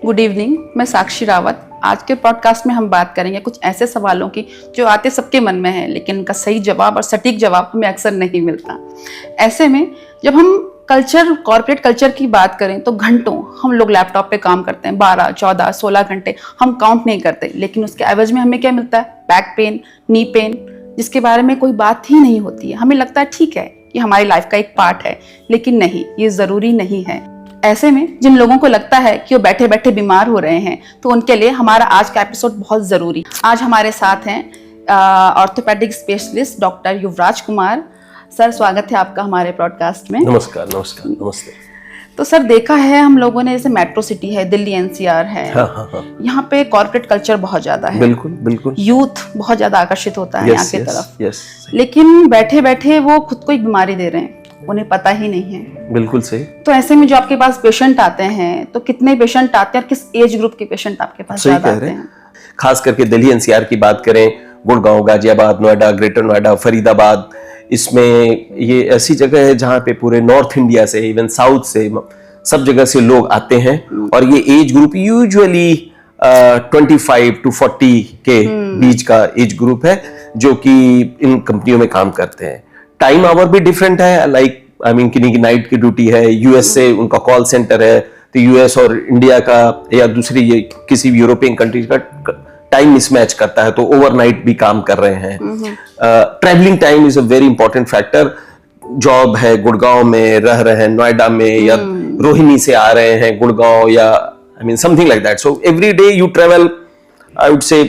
Good evening, मैं साक्षी रावत। आज के पॉडकास्ट में हम बात करेंगे कुछ ऐसे सवालों की जो आते सबके मन में है, लेकिन उनका सही जवाब और सटीक जवाब हमें अक्सर नहीं मिलता। ऐसे में जब हम कॉर्पोरेट कल्चर की बात करें तो घंटों हम लोग लैपटॉप पे काम करते हैं, 12, 14, 16 घंटे हम काउंट नहीं करते, लेकिन उसके एवज में हमें क्या मिलता है? बैक पेन, नी पेन, जिसके बारे में कोई बात ही नहीं होती है। हमें लगता है ठीक है, ये हमारी लाइफ का एक पार्ट है, लेकिन नहीं, ये जरूरी नहीं है। ऐसे में जिन लोगों को लगता है कि वो बैठे बैठे बीमार हो रहे हैं, तो उनके लिए हमारा आज का एपिसोड बहुत जरूरी। आज हमारे साथ हैं ऑर्थोपेडिक स्पेशलिस्ट डॉक्टर युवराज कुमार। सर, स्वागत है आपका हमारे पॉडकास्ट में। नमस्कार। नमस्ते। तो सर, देखा है हम लोगों ने, जैसे मेट्रो सिटी है, दिल्ली एनसीआर है, यहाँ पे कॉर्पोरेट कल्चर बहुत ज्यादा है। बिल्कुल। यूथ बहुत ज्यादा आकर्षित होता है यहाँ की तरफ। लेकिन लेकिन बैठे बैठे वो खुद को एक बीमारी दे रहे हैं, उन्हें पता ही नहीं है। बिल्कुल सही। तो ऐसे में जो आपके पास पेशेंट आते हैं, तो कितने पेशेंट आते हैं और किस एज ग्रुप के पेशेंट आपके पास ज्यादा आते हैं? खास करके दिल्ली एनसीआर की बात करें, गुड़गांव, गाजियाबाद, नोएडा, ग्रेटर नोएडा, फरीदाबाद, इसमें ये ऐसी जगह है जहाँ पे पूरे नॉर्थ इंडिया से, इवन साउथ से, सब जगह से लोग आते हैं। और ये एज ग्रुप यूजुअली 25 to 40 के बीच का एज ग्रुप है, जो कि इन कंपनियों में काम करते हैं। टाइम आवर भी डिफरेंट है, लाइक किन्हीं की नाइट की ड्यूटी है, यूएस से उनका कॉल सेंटर है, तो यूएस और इंडिया का या दूसरी ये किसी भी यूरोपियन कंट्रीज का टाइम मिसमैच करता है, तो ओवरनाइट भी काम कर रहे हैं। Travelling time is a very important factor. Job है गुड़गांव में, रह रहे हैं नोएडा में, या रोहिणी से आ रहे हैं गुड़गांव, या something like that. So every day you travel, I would say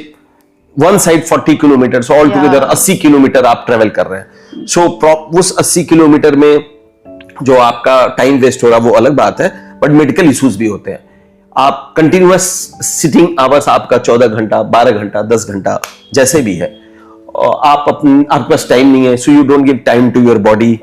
one side 40 kilometre, so all together 80 kilometre आप ट्रेवल कर रहे हैं। सो उस 80 किलोमीटर में जो आपका टाइम वेस्ट हो रहा है वो अलग बात है, बट मेडिकल इश्यूज भी होते हैं। आप कंटिन्यूअस सिटिंग आवर्स आपका 14 घंटा, 12 घंटा, 10 घंटा जैसे भी है, आपके पास टाइम नहीं है, so you don't give time to your body.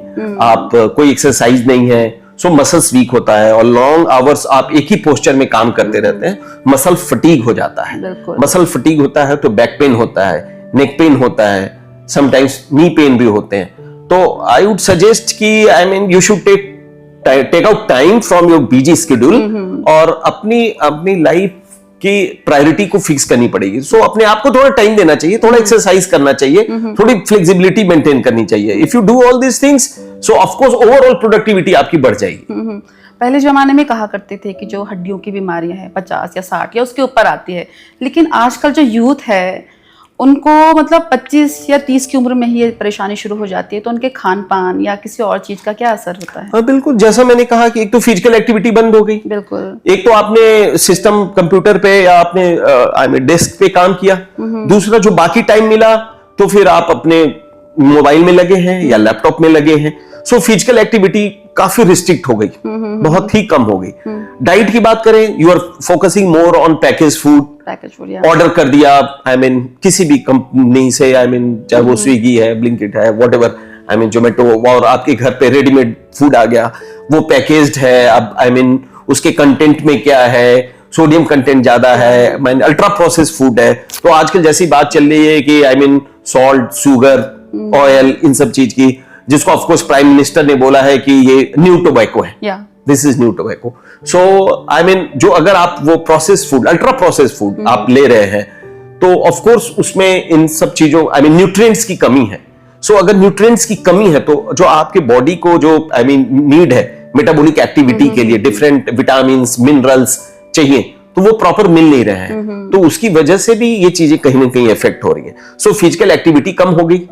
आप कोई एक्सरसाइज नहीं है, सो मसल्स वीक होता है, और लॉन्ग आवर्स आप एक ही पोस्चर में काम करते रहते हैं, मसल फटीग हो जाता है। मसल फटीग होता है तो बैक पेन होता है, नेक पेन होता है, समटाइम्स नी पेन भी होते हैं। तो आई वुड सजेस्ट कि you should take out time from your busy schedule, और अपनी लाइफ की प्रायोरिटी को फिक्स करनी पड़ेगी। सो अपने आप को थोड़ा टाइम देना चाहिए, थोड़ा एक्सरसाइज करना चाहिए, थोड़ी फ्लेक्सिबिलिटी मेंटेन करनी चाहिए। If you do all this things, so of course overall productivity आपकी बढ़ जाएगी। पहले जमाने में कहा करते थे कि जो हड्डियों की बीमारियां हैं 50 या 60 या उसके ऊपर आती है, लेकिन आजकल जो यूथ है उनको 25 या 30 की उम्र में ही ये परेशानी शुरू हो जाती है। तो उनके खान पान या किसी और चीज का क्या असर होता है? हाँ, बिल्कुल। जैसा मैंने कहा कि एक तो फिजिकल एक्टिविटी बंद हो गई, बिल्कुल। एक तो आपने सिस्टम कंप्यूटर पे या आपने डेस्क पे काम किया, दूसरा जो बाकी टाइम मिला तो फिर आप अपने मोबाइल में लगे हैं या लैपटॉप में लगे हैं। सो फिजिकल एक्टिविटी काफी रिस्ट्रिक्ट हो गई, बहुत ही कम हो गई। डाइट की बात करें, you are focusing more on package food. Order कर दिया, किसी भी कंपनी से, चाहे वो स्विगी है, ब्लिंकिट है, व्हाटएवर, जोमेटो, और आपके घर पे रेडीमेड फूड आ गया, वो पैकेज्ड है। अब उसके कंटेंट में क्या है, सोडियम कंटेंट ज्यादा है, अल्ट्रा प्रोसेस फूड है। तो आजकल जैसी बात चल रही है कि सॉल्ट, शुगर, ऑयल, इन सब चीज की, जिसको ऑफ कोर्स प्राइम मिनिस्टर ने बोला है कि ये न्यू टोबैको है, दिस इज न्यू टोबैको। सो जो अगर आप वो process food, ultra process food आप ले रहे हैं, तो ऑफ कोर्स उसमें इन सब चीजों न्यूट्रिएंट्स की कमी है। सो अगर न्यूट्रिएंट्स की कमी है, तो जो आपके बॉडी को जो नीड है मेटाबॉलिक एक्टिविटी के लिए, डिफरेंट विटामिन, मिनरल्स चाहिए, तो वो प्रॉपर मिल नहीं रहे हैं। तो उसकी वजह से भी ये चीजें कहीं ना कहीं इफेक्ट हो रही है। सो फिजिकल एक्टिविटी कम हो गई,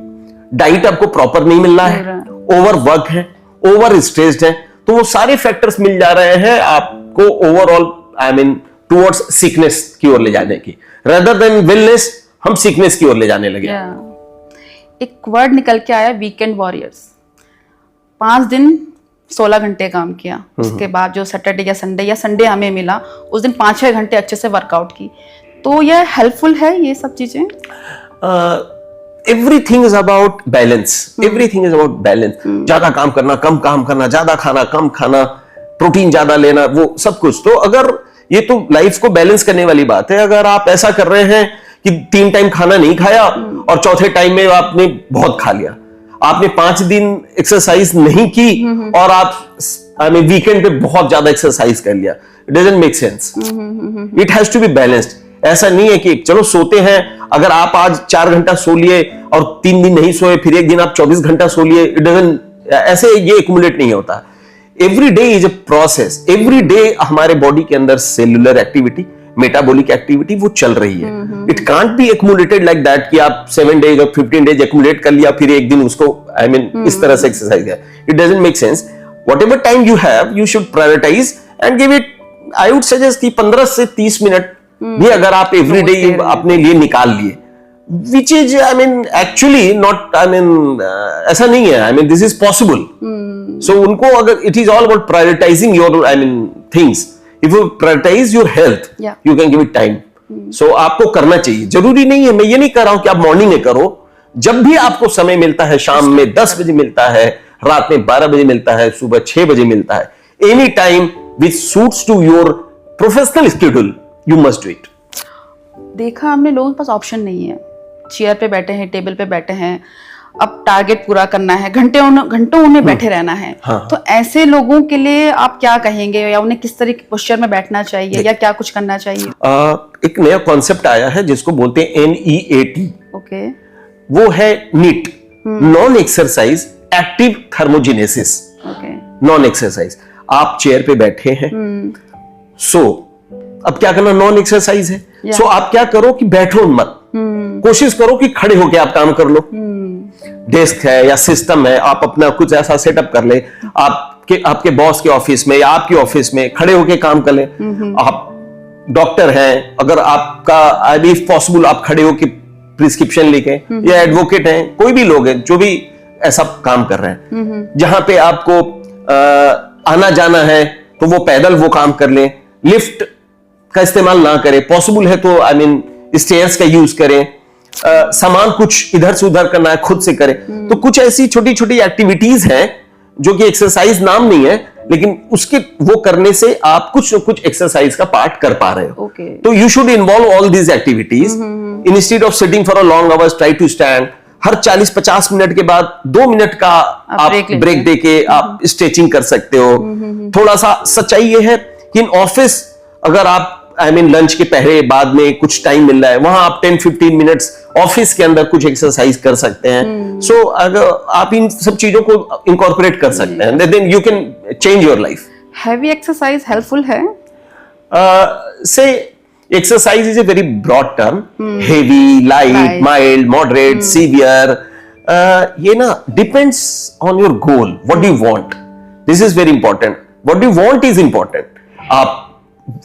डाइट आपको प्रॉपर नहीं मिल रहा है, ओवर वर्क है, ओवर स्ट्रेस्ड है, तो वो सारे फैक्टर्स मिल जा रहे हैं आपको ओवरऑल टुवर्ड्स सिकनेस की ओर ले जाने की, rather than वेलनेस, हम सिकनेस की ओर ले जाने लगे। एक वर्ड निकल के आया, वीकेंड वॉरियर्स। 5 दिन 16 घंटे काम किया, उसके बाद जो सैटरडे या संडे हमें मिला, उस दिन 5-6 घंटे अच्छे से वर्कआउट की। तो यह हेल्पफुल है, ये सब चीजें? Everything is about balance. Everything is about balance. ज्यादा काम करना, कम काम करना, ज्यादा खाना, कम खाना, प्रोटीन ज्यादा लेना, वो सब कुछ। तो अगर ये तो लाइफ को बैलेंस करने वाली बात है। अगर आप ऐसा कर रहे हैं कि 3 टाइम खाना नहीं खाया और चौथे टाइम में आपने बहुत खा लिया, आपने 5 दिन एक्सरसाइज नहीं की और आप आई मीन वीकेंड पे बहुत ज्यादा एक्सरसाइज कर लिया, it doesn't make sense. It has to be balanced. ऐसा नहीं है कि चलो सोते हैं, अगर आप आज 4 घंटा सो लिए और 3 दिन नहीं सोए, फिर एक दिन आप 24 घंटा सो लिए, इट डजंट, ऐसे ये एक्यूमुलेट नहीं होता। Every day is a process. Every day हमारे बॉडी के अंदर सेलुलर एक्टिविटी, मेटाबॉलिक एक्टिविटी वो चल रही है। It can't be accumulated like that कि आप 7 डेज और 15 डेज एक्यूमुलेट कर लिया फिर एक दिन उसको आई मीन इस तरह से एक्सरसाइज है। It doesn't make sense. Whatever time you have you should prioritise and give it, I would suggest कि 15 से 30 मिनट भी अगर आप एवरी डे अपने लिए निकाल लिए, which is I mean actually not, I mean ऐसा नहीं है, I mean this is possible. So उनको अगर it is all about prioritising your I mean things. If you prioritise your health you can give it time. So आपको करना चाहिए, जरूरी नहीं है, मैं ये नहीं कह रहा हूं कि आप मॉर्निंग में करो, जब भी आपको समय मिलता है, शाम में 10 बजे मिलता है, रात में 12 बजे मिलता है, सुबह 6 बजे मिलता है, any time which suits to your professional schedule you must do it. देखा हमने, लोगों के पास ऑप्शन नहीं है, चेयर पे बैठे हैं, टेबल पे बैठे हैं, अब टारगेट पूरा करना है, घंटों उन्हें बैठे रहना है। हाँ। तो ऐसे लोगों के लिए आप क्या कहेंगे, या उन्हें किस तरह के पोस्चर में बैठना चाहिए, या क्या कुछ करना चाहिए? एक नया कॉन्सेप्ट आया है जिसको बोलते हैं NEAT। ओके। वो है NEAT, non exercise active thermogenesis. Okay. Non exercise, आप चेयर पे बैठे हैं, सो अब क्या करना, नॉन एक्सरसाइज है, सो आप क्या करो कि बैठो मत, कोशिश करो कि खड़े होके आप काम कर लो। डेस्क है या सिस्टम है, आप अपना कुछ ऐसा सेटअप कर ले, आपके बॉस के ऑफिस में या आपके ऑफिस में खड़े होके काम कर ले। आप डॉक्टर हैं, अगर आपका इफ पॉसिबल आप खड़े होके प्रिस्क्रिप्शन लिखें, या एडवोकेट हैं, कोई भी लोग हैं जो भी ऐसा काम कर रहे हैं, जहां पे आपको आना जाना है तो वो पैदल वो काम कर लें, लिफ्ट का इस्तेमाल ना करें, पॉसिबल है तो आई मीन स्टेयर्स का यूज करें, सामान कुछ इधर से उधर करना है खुद से करें। तो कुछ ऐसी छोटी छोटी एक्टिविटीज हैं जो कि एक्सरसाइज नाम नहीं है, लेकिन उसके वो करने से आप कुछ न कुछ एक्सरसाइज का पार्ट कर पा रहे हो। तो you should involve all these activities instead of sitting for a long hours, try to stand. हर 40-50 मिनट के बाद 2 मिनट का आप ब्रेक देके आप स्ट्रेचिंग कर सकते हो। थोड़ा सा सच्चाई ये है कि इन ऑफिस अगर आप आई मीन लंच के पहले बाद में कुछ टाइम मिल रहा है, वहां आप 10-15 मिनट्स ऑफिस के अंदर कुछ एक्सरसाइज कर सकते हैं। सो अगर आप इन सब चीजों को इंकॉर्पोरेट कर सकते हैं, then you can change your life. Heavy exercise helpful है? So exercise is a very broad term, heavy, light, mild, moderate, severe, ये ना depends on your goal, what do you want. This is very important. What do you want is important. आप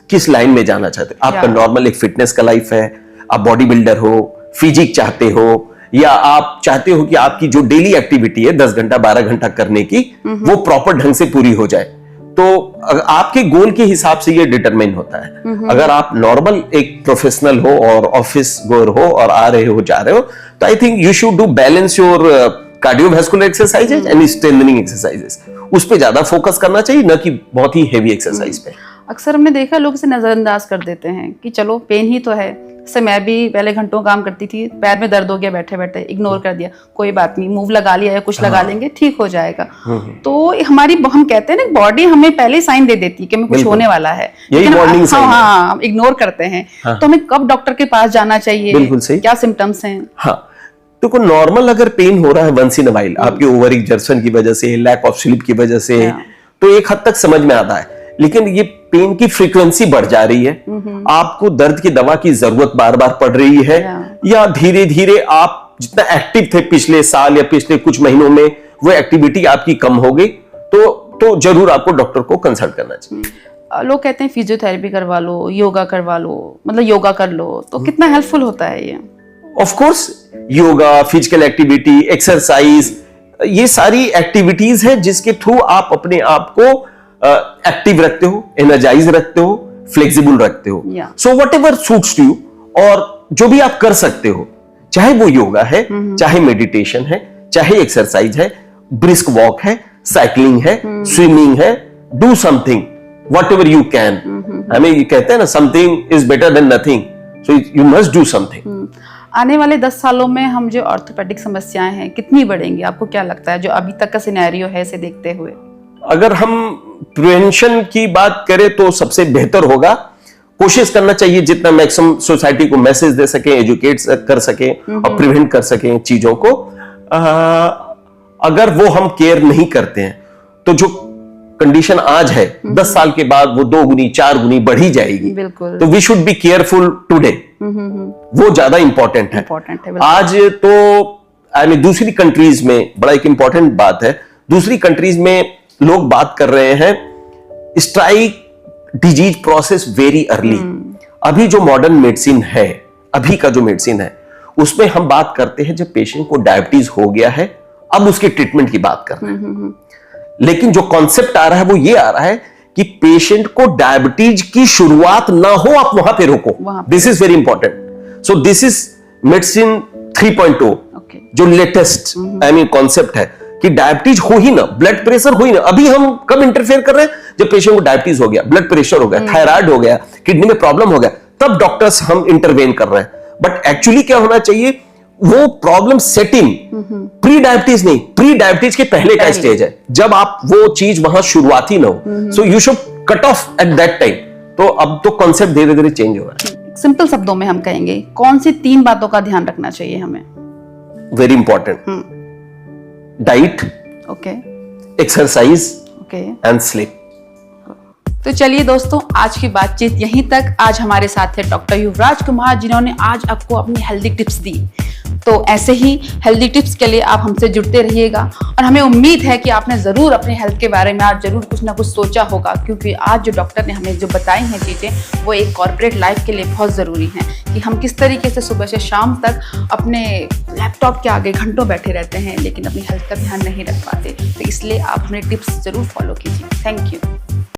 किस line में जाना चाहते हो? आपका normal एक फिटनेस का लाइफ है, आप बॉडी बिल्डर हो, फिजिक चाहते हो, या आप चाहते हो कि आपकी जो डेली एक्टिविटी है 10 घंटा 12 घंटा करने की वो प्रॉपर ढंग से पूरी हो जाए। तो आपके गोल के हिसाब से ये डिटरमाइन होता है। अगर आप नॉर्मल एक प्रोफेशनल हो और ऑफिस गोअर हो और आ रहे हो जा रहे हो, तो I think you should do balance your cardiovascular exercises and strengthening exercises. उस पे ज्यादा फोकस करना चाहिए, न कि बहुत ही हेवी एक्सरसाइज पे। अक्सर हमने देखा लोग इसे नजरअंदाज कर देते हैं कि चलो पेन ही तो है। जैसे मैं भी पहले घंटों काम करती थी, पैर में दर्द हो गया बैठे बैठे, इग्नोर कर दिया, कोई बात नहीं, मूव लगा लिया या कुछ लगा लेंगे ठीक हो जाएगा। तो हमारी हम कहते हैं ना, बॉडी हमें पहले साइन दे देती है कि हमें कुछ होने वाला है, लेकिन हाँ इग्नोर करते हैं। तो हमें कब डॉक्टर के पास जाना चाहिए? बिल्कुल सही। क्या सिम्टम्स हैं? हाँ, तो कोई नॉर्मल अगर पेन हो रहा है वंस इन अ व्हाइल, आपके ओवर एग्जर्शन की वजह से, लैक ऑफ स्लीप की वजह से, तो एक हद तक समझ में आता है। लेकिन ये पेन की फ्रीक्वेंसी बढ़ जा रही है, आपको दर्द की दवा की जरूरत बार बार पड़ रही है, या धीरे धीरे आप जितना एक्टिव थे पिछले साल या पिछले कुछ महीनों में वो एक्टिविटी आपकी कम हो गई, तो जरूर आपको डॉक्टर को कंसल्ट करना चाहिए। लोग कहते हैं फिजियोथेरेपी करवा लो, योगा करवा लो, मतलब योगा कर लो, तो कितना हेल्पफुल होता है ये? Of course, yoga, physical activity, exercise, ये सारी एक्टिविटीज है जिसके थ्रू आप अपने आप को एक्टिव रखते हो, एनर्जाइज रखते हो, फ्लेक्सिबल रखते हो। So what ever suits you, और जो भी आप कर सकते हो, चाहे वो योगा है, चाहे मेडिटेशन है, चाहे एक्सरसाइज है, ब्रिस्क वॉक है, साइकिलिंग है, स्विमिंग है, do something what ever you can. हमें ये कहते हैं ना, something is better than nothing, so you must do something. आने वाले 10 सालों में हम जो ऑर्थोपेडिक समस्याएं हैं कितनी बढ़ेंगी, आपको क्या लगता है, जो अभी तक का सिनेरियो है इसे देखते हुए? अगर हम प्रिवेंशन की बात करें तो सबसे बेहतर होगा, कोशिश करना चाहिए जितना मैक्सिमम सोसाइटी को मैसेज दे सके, एजुकेट कर सके और प्रिवेंट कर सके चीजों को। अगर वो हम केयर नहीं करते हैं तो जो कंडीशन आज है 10 साल के बाद वो 2 गुनी 4 गुनी बढ़ी जाएगी। बिल्कुल। तो we should be careful today, वो ज्यादा इंपॉर्टेंट है। आज तो दूसरी कंट्रीज में बड़ा एक इंपॉर्टेंट बात है, दूसरी कंट्रीज में लोग बात कर रहे हैं strike disease process very early. अभी जो मॉडर्न मेडिसिन है, अभी का जो मेडिसिन है उसमें हम बात करते हैं जब पेशेंट को डायबिटीज हो गया है, अब उसके ट्रीटमेंट की बात कर रहे हैं। लेकिन जो कॉन्सेप्ट आ रहा है वो ये आ रहा है कि पेशेंट को डायबिटीज की शुरुआत ना हो, आप वहां पे रोको। This is very important. So this is medicine 3.0 जो लेटेस्ट कॉन्सेप्ट है कि डायबिटीज हो ही ना, ब्लड प्रेशर हो ही ना। अभी हम कब इंटरफेयर कर रहे हैं? जब पेशेंट को डायबिटीज हो गया, ब्लड प्रेशर हो गया, थायराइड हो गया, किडनी में प्रॉब्लम हो गया, तब डॉक्टर्स हम इंटरवेन कर रहे हैं। बट एक्चुअली क्या होना चाहिए, वो प्रॉब्लम सेटिंग प्री डायबिटीज नहीं, प्री डायबिटीज के पहले का स्टेज है, जब आप वो चीज वहां शुरुआती ना हो। So you should cut off at that time. तो अब तो कॉन्सेप्ट धीरे धीरे चेंज हो रहा है। सिंपल शब्दों में हम कहेंगे कौन सी 3 बातों का ध्यान रखना चाहिए हमें? Very important, diet, okay, exercise, okay and sleep. तो चलिए दोस्तों, आज की बातचीत यहीं तक। आज हमारे साथ है डॉक्टर युवराज कुमार, जिन्होंने आज आपको अपनी हेल्दी टिप्स दी। तो ऐसे ही हेल्दी टिप्स के लिए आप हमसे जुड़ते रहिएगा और हमें उम्मीद है कि आपने ज़रूर अपने हेल्थ के बारे में आज ज़रूर कुछ ना कुछ सोचा होगा, क्योंकि आज जो डॉक्टर ने हमें जो बताई हैं चीज़ें वो एक कॉर्पोरेट लाइफ के लिए बहुत ज़रूरी हैं कि हम किस तरीके से सुबह से शाम तक अपने लैपटॉप के आगे घंटों बैठे रहते हैं लेकिन अपनी हेल्थ का ध्यान नहीं रख पाते। तो इसलिए आप अपने टिप्स ज़रूर फॉलो कीजिए। Thank you.